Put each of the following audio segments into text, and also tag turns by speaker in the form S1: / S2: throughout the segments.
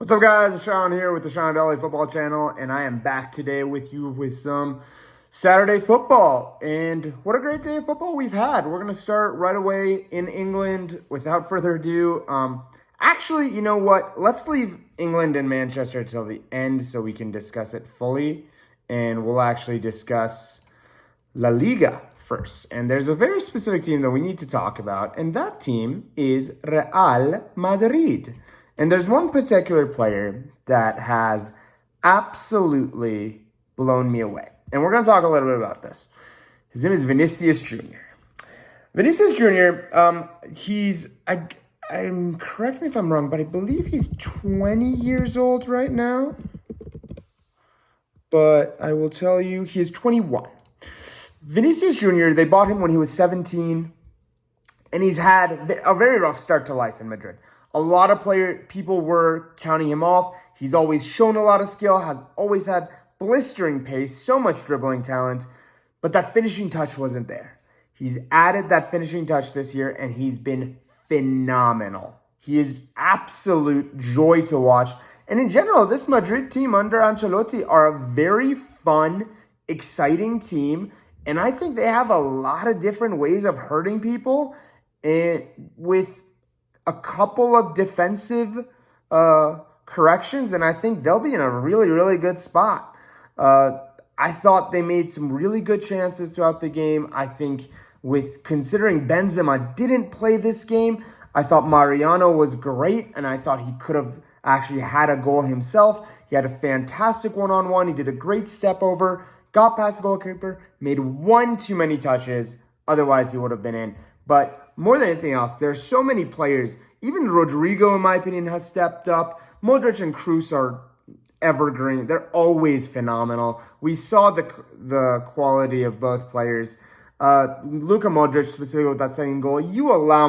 S1: What's up, guys? It's Sean here with the Sean Dolly Football Channel, and I am back today with you with some Saturday football. And what a great day of football we've had. We're going to start right away in England without further ado. Actually, you know what? Let's leave England and Manchester till the end so we can discuss it fully. And we'll actually discuss La Liga first. And there's a very specific team that we need to talk about, and that team is Real Madrid. And there's one particular player that has absolutely blown me away. And we're going to talk a little bit about this. His name is Vinicius Jr. Vinicius Jr., correct me if I'm wrong, but I believe he's 20 years old right now. But I will tell you, he is 21. Vinicius Jr., they bought him when he was 17. And he's had a very rough start to life in Madrid. A lot of people were counting him off. He's always shown a lot of skill, has always had blistering pace, so much dribbling talent, but that finishing touch wasn't there. He's added that finishing touch this year, and he's been phenomenal. He is absolute joy to watch. And in general, this Madrid team under Ancelotti are a very fun, exciting team, and I think they have a lot of different ways of hurting people with a couple of defensive corrections, and I think they'll be in a really, really good spot. I thought they made some really good chances throughout the game. I think considering Benzema didn't play this game, I thought Mariano was great, and I thought he could have actually had a goal himself. He had a fantastic one-on-one. He did a great step over, got past the goalkeeper, made one too many touches. Otherwise, he would have been in. But more than anything else, there are so many players. Even Rodrigo, in my opinion, has stepped up. Modric and Kroos are evergreen. They're always phenomenal. We saw the quality of both players. Luka Modric, specifically with that second goal, you allow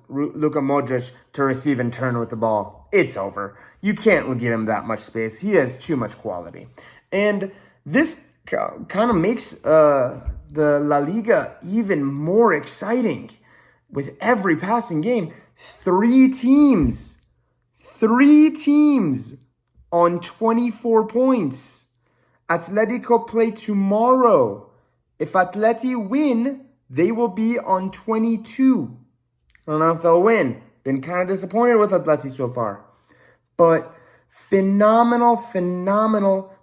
S1: Luka Modric to receive and turn with the ball, it's over. You can't give him that much space. He has too much quality. And this kind of makes the La Liga even more exciting. With every passing game, three teams on 24 points. Atletico play tomorrow. If Atleti win, they will be on 22. I don't know if they'll win. Been kind of disappointed with Atleti so far. But phenomenal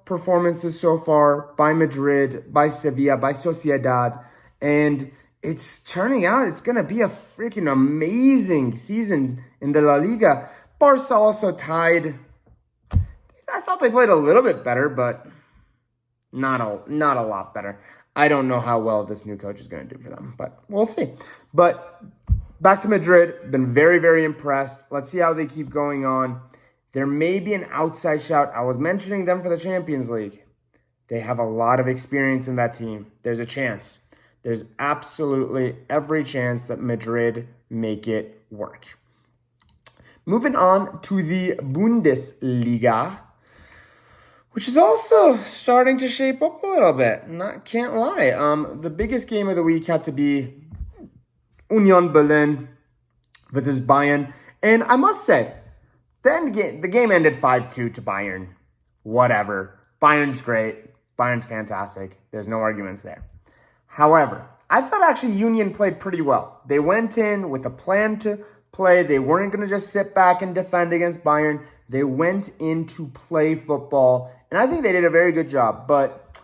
S1: performances so far by Madrid, by Sevilla, by Sociedad. And it's turning out it's going to be a freaking amazing season in the La Liga. Barca also tied. I thought they played a little bit better, but not a lot better. I don't know how well this new coach is going to do for them, but we'll see. But back to Madrid. Been very, very impressed. Let's see how they keep going on. There may be an outside shout. I was mentioning them for the Champions League. They have a lot of experience in that team. There's a chance. There's absolutely every chance that Madrid make it work. Moving on to the Bundesliga, which is also starting to shape up a little bit. Can't lie. The biggest game of the week had to be Union Berlin versus Bayern. And I must say, the game ended 5-2 to Bayern. Whatever. Bayern's great. Bayern's fantastic. There's no arguments there. However, I thought actually Union played pretty well. They went in with a plan to play. They weren't going to just sit back and defend against Bayern. They went in to play football, and I think they did a very good job. But,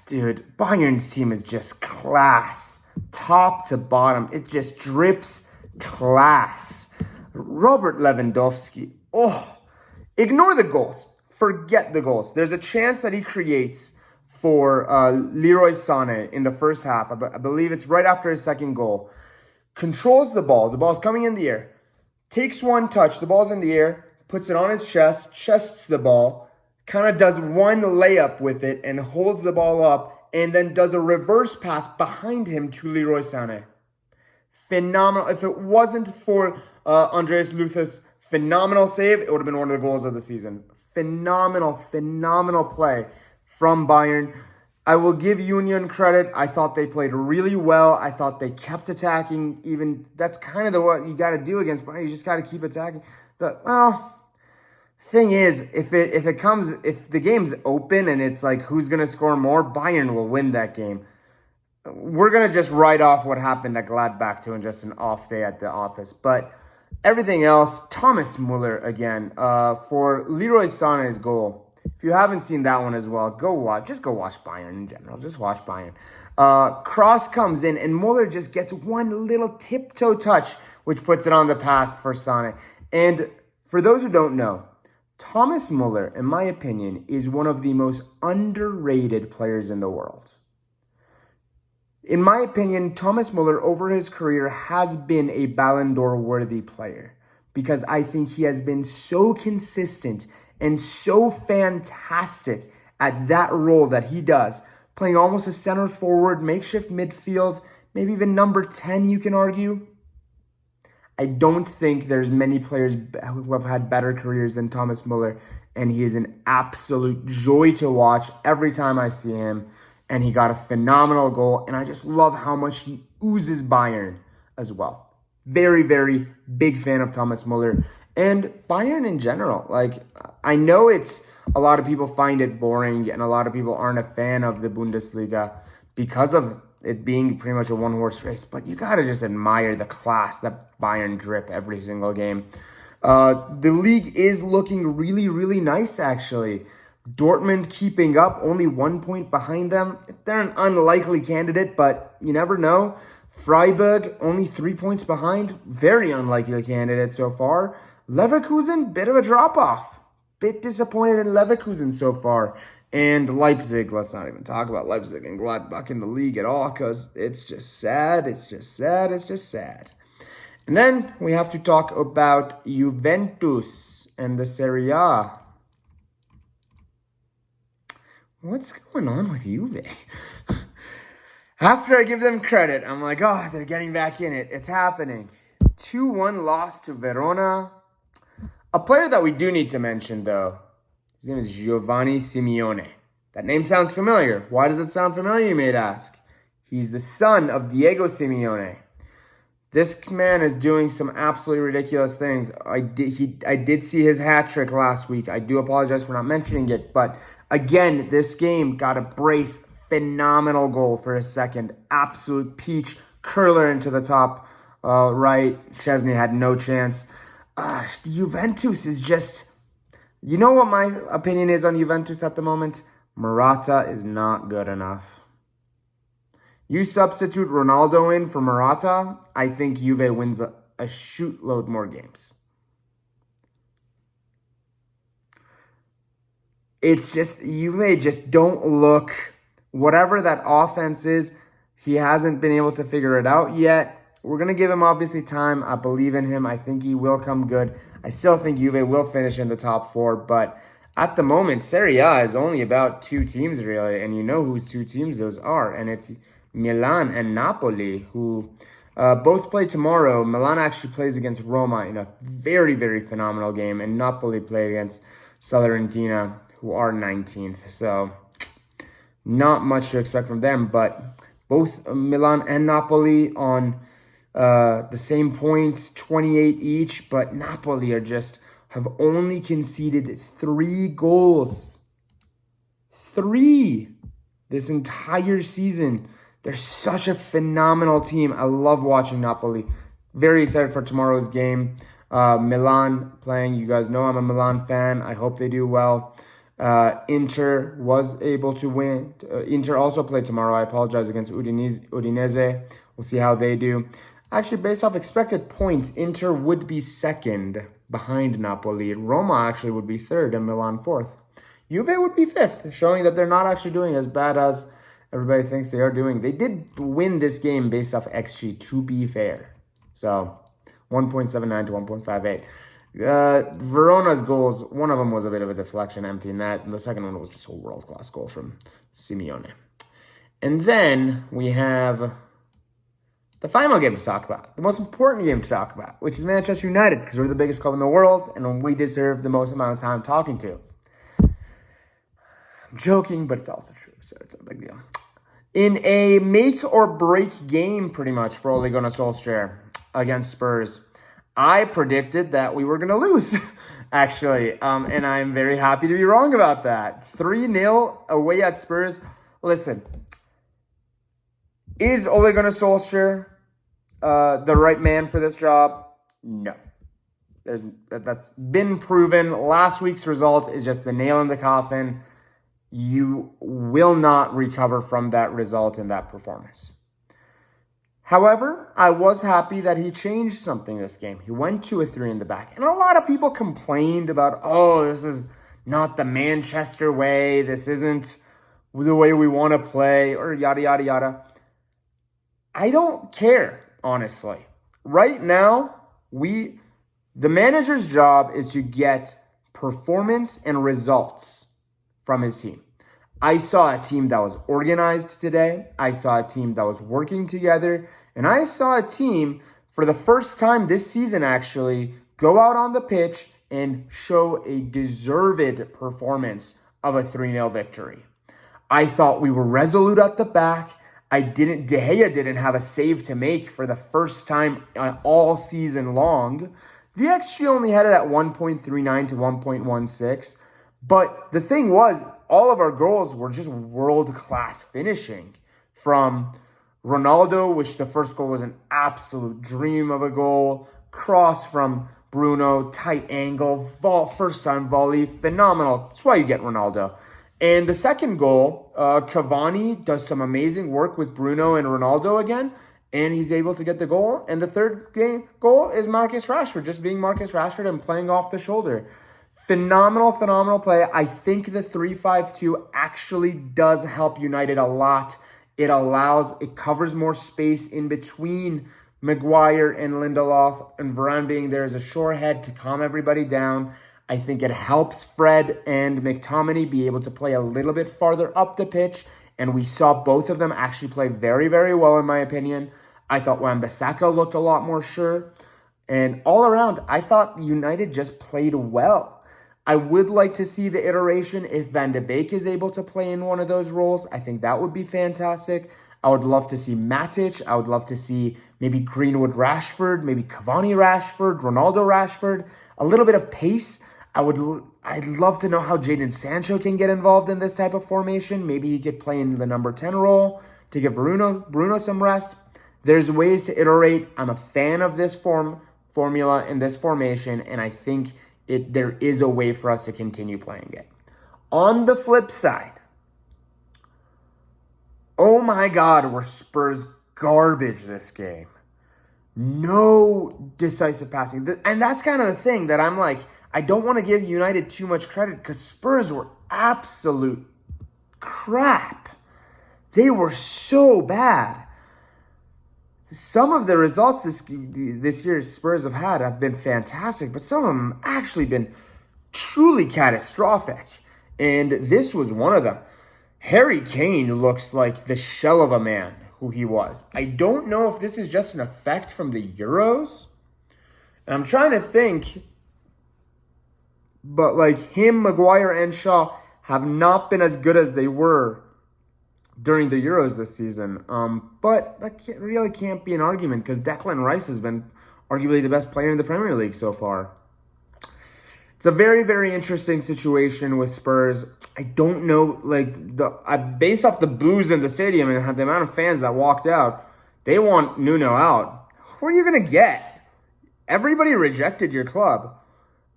S1: dude, Bayern's team is just class. Top to bottom, it just drips class. Robert Lewandowski, ignore the goals. Forget the goals. There's a chance that he creates for Leroy Sané in the first half. I believe it's right after his second goal. Controls the ball. The ball's coming in the air. Takes one touch. The ball's in the air. Puts it on his chest. Chests the ball. Kind of does one layup with it and holds the ball up. And then does a reverse pass behind him to Leroy Sané. Phenomenal. If it wasn't for Andreas Luther's phenomenal save, it would have been one of the goals of the season. Phenomenal play from Bayern. I will give Union credit. I thought they played really well. I thought they kept attacking. Even that's kind of what you got to do against Bayern. You just got to keep attacking. Thing is, if the game's open and it's like who's gonna score more, Bayern will win that game. We're gonna just write off what happened at Gladbach to just an off day at the office. But everything else, Thomas Muller again for Leroy Sané's goal. If you haven't seen that one as well, go watch. Just go watch Bayern in general. Just watch Bayern. Cross comes in and Muller just gets one little tiptoe touch, which puts it on the path for Sané. And for those who don't know, Thomas Muller, in my opinion, is one of the most underrated players in the world. In my opinion, Thomas Muller over his career has been a Ballon d'Or worthy player because I think he has been so consistent and so fantastic at that role that he does, playing almost a center forward, makeshift midfield, maybe even number 10, you can argue. I don't think there's many players who have had better careers than Thomas Muller, and he is an absolute joy to watch every time I see him. And he got a phenomenal goal, and I just love how much he oozes Bayern as well. Very, very big fan of Thomas Muller and Bayern in general. Like, I know a lot of people find it boring, and a lot of people aren't a fan of the Bundesliga because of it being pretty much a one-horse race, but you gotta just admire the class that Bayern drip every single game. The league is looking really, really nice, actually. Dortmund keeping up, only 1 point behind them. They're an unlikely candidate, but you never know. Freiburg, only 3 points behind. Very unlikely candidate so far. Leverkusen, bit of a drop-off. Bit disappointed in Leverkusen so far. And Leipzig, let's not even talk about Leipzig and Gladbach in the league at all, because it's just sad. It's just sad. It's just sad. And then we have to talk about Juventus and the Serie A. What's going on with Juve? After I give them credit, I'm like, oh, they're getting back in it. It's happening. 2-1 loss to Verona. A player that we do need to mention, though, his name is Giovanni Simeone. That name sounds familiar. Why does it sound familiar, you may ask? He's the son of Diego Simeone. This man is doing some absolutely ridiculous things. I did see his hat trick last week. I do apologize for not mentioning it, but again, this game got a brace. Phenomenal goal for a second. Absolute peach. Curler into the top right. Chesney had no chance. Juventus is just... You know what my opinion is on Juventus at the moment? Morata is not good enough. You substitute Ronaldo in for Morata, I think Juve wins a shootload more games. It's just, Juve just don't look, whatever that offense is, he hasn't been able to figure it out yet. We're going to give him obviously time. I believe in him. I think he will come good. I still think Juve will finish in the top four, but at the moment, Serie A is only about two teams really, and you know whose two teams those are, and it's Milan and Napoli, who both play tomorrow. Milan actually plays against Roma in a very, very phenomenal game, and Napoli play against Salernitana, who are 19th. So not much to expect from them, but both Milan and Napoli on the same points, 28 each, but Napoli have only conceded 3 goals. 3 this entire season. They're such a phenomenal team. I love watching Napoli. Very excited for tomorrow's game. Milan playing. You guys know I'm a Milan fan. I hope they do well. Inter was able to win. Inter also played tomorrow. I apologize, against Udinese. We'll see how they do. Actually, based off expected points, Inter would be second behind Napoli. Roma actually would be third and Milan fourth. Juve would be fifth, showing that they're not actually doing as bad as everybody thinks they are doing. They did win this game based off XG, to be fair. So, 1.79 to 1.58. Verona's goals, one of them was a bit of a deflection, empty net, and the second one was just a world-class goal from Simeone. And then we have the final game to talk about, the most important game to talk about, which is Manchester United, because we're the biggest club in the world, and we deserve the most amount of time talking to. I'm joking, but it's also true, so it's a big deal. In a make-or-break game, pretty much, for Ole Gunnar Solskjaer against Spurs, I predicted that we were going to lose, actually. And I'm very happy to be wrong about that. 3-0 away at Spurs. Listen, is Ole Gunnar Solskjaer the right man for this job? No. That's been proven. Last week's result is just the nail in the coffin. You will not recover from that result and that performance. However, I was happy that he changed something this game. He went to a 3 in the back. And a lot of people complained about, this is not the Manchester way. This isn't the way we want to play, or yada, yada, yada. I don't care, honestly. Right now, the manager's job is to get performance and results from his team. I saw a team that was organized today. I saw a team that was working together. And I saw a team, for the first time this season actually, go out on the pitch and show a deserved performance of a 3-0 victory. I thought we were resolute at the back. De Gea didn't have a save to make for the first time all season long. The XG only had it at 1.39 to 1.16. But the thing was, all of our goals were just world-class finishing. From Ronaldo, which the first goal was an absolute dream of a goal. Cross from Bruno, tight angle, first-time volley, phenomenal. That's why you get Ronaldo. And the second goal, Cavani does some amazing work with Bruno and Ronaldo again, and he's able to get the goal. And the third goal is Marcus Rashford, just being Marcus Rashford and playing off the shoulder. Phenomenal play. I think the 3-5-2 actually does help United a lot. It covers more space in between Maguire and Lindelof, and Varane being there as a sure head to calm everybody down. I think it helps Fred and McTominay be able to play a little bit farther up the pitch, and we saw both of them actually play very, very well, in my opinion. I thought Wan-Bissaka looked a lot more sure, and all around, I thought United just played well. I would like to see the iteration if Van de Beek is able to play in one of those roles. I think that would be fantastic. I would love to see Matic. I would love to see maybe Greenwood Rashford, maybe Cavani Rashford, Ronaldo Rashford, a little bit of pace. I'd love to know how Jadon Sancho can get involved in this type of formation. Maybe he could play in the number 10 role to give Bruno some rest. There's ways to iterate. I'm a fan of this formula and this formation, and I think there is a way for us to continue playing it. On the flip side, oh my God, were Spurs garbage this game. No decisive passing. And that's kind of the thing that I'm like, I don't want to give United too much credit because Spurs were absolute crap. They were so bad. Some of the results this year Spurs have been fantastic, but some of them actually been truly catastrophic. And this was one of them. Harry Kane looks like the shell of a man who he was. I don't know if this is just an effect from the Euros. And I'm trying to think, but like him, Maguire, and Shaw have not been as good as they were during the Euros this season. But that really can't be an argument because Declan Rice has been arguably the best player in the Premier League so far. It's a very, very interesting situation with Spurs. I don't know, based off the boos in the stadium and the amount of fans that walked out, they want Nuno out. Who are you going to get? Everybody rejected your club.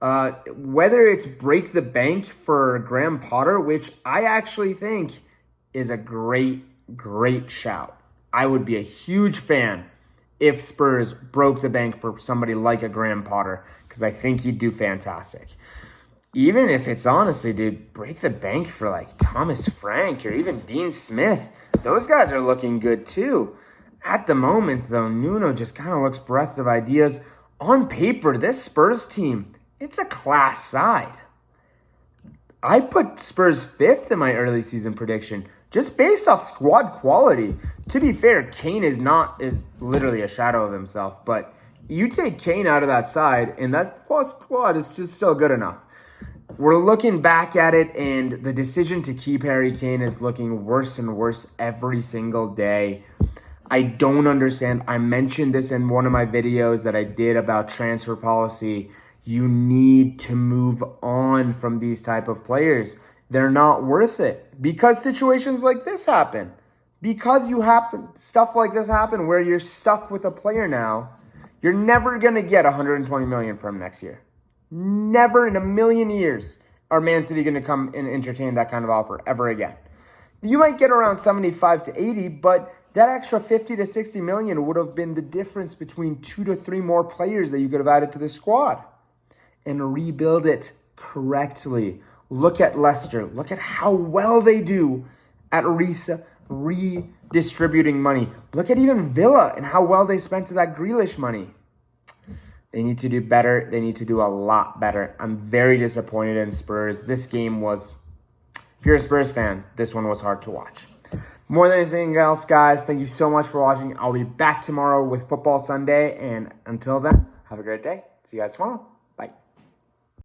S1: Whether it's break the bank for Graham Potter, which I actually think is a great, great shout. I would be a huge fan if Spurs broke the bank for somebody like a Graham Potter, because I think he'd do fantastic. Even if it's honestly, dude, break the bank for like Thomas Frank or even Dean Smith. Those guys are looking good too. At the moment, though, Nuno just kind of looks bereft of ideas. On paper, this Spurs team, it's a class side. I put Spurs 5th in my early season prediction, just based off squad quality. To be fair, Kane is literally a shadow of himself, but you take Kane out of that side, and that squad is just still good enough. We're looking back at it, and the decision to keep Harry Kane is looking worse and worse every single day. I don't understand. I mentioned this in one of my videos that I did about transfer policy. You need to move on from these type of players. They're not worth it because situations like this happen. Because stuff like this happen where you're stuck with a player now, you're never going to get 120 million from next year. Never in a million years are Man City going to come and entertain that kind of offer ever again. You might get around 75 to 80, but that extra 50 to 60 million would have been the difference between 2 to 3 more players that you could have added to the squad and rebuild it correctly. Look at Leicester. Look at how well they do at redistributing money. Look at even Villa and how well they spent that Grealish money. They need to do better. They need to do a lot better. I'm very disappointed in Spurs. This game was, if you're a Spurs fan, this one was hard to watch. More than anything else, guys, thank you so much for watching. I'll be back tomorrow with Football Sunday. And until then, have a great day. See you guys tomorrow.